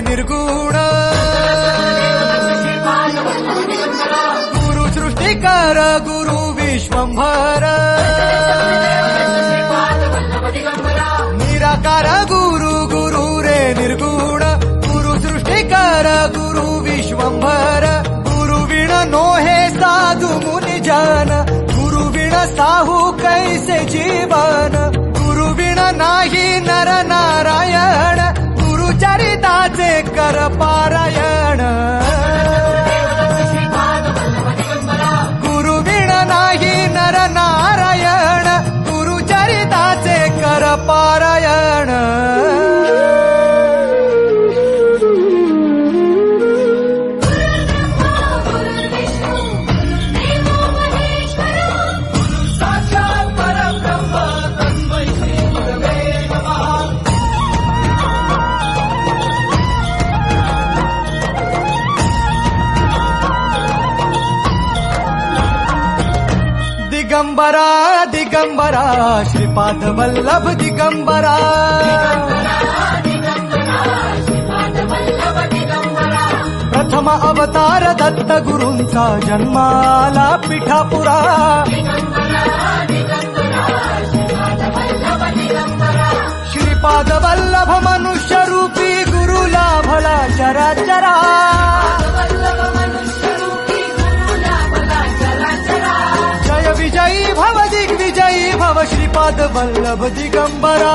निर्गुण गुरु सृष्टिकर गुरु विश्वंभर निराकार गुरु गुरु रे निर्गुण गुरु सृष्टिकर गुरु विश्वंभर गुरु विण नोहे साधु मुनि जन गुरु विण साहू कैसे जीवन गुरु विण नाही नर नारायण गुरु चरिताचे कर पारायण गुरु विण नाही नर नारायण गुरु चरिताचे कर पारायण दिगंबरा दिगंबरा श्रीपाद वल्लभ दिगंबरा प्रथम अवतार दत्त गुरूंचा जन्माला पिठापुरा श्रीपाद वल्लभ मनुष्य रूपी गुरु लाभला चराचरा विजयी भव दिग्विजयी भव श्रीपाद वल्लभ दिगंबरा।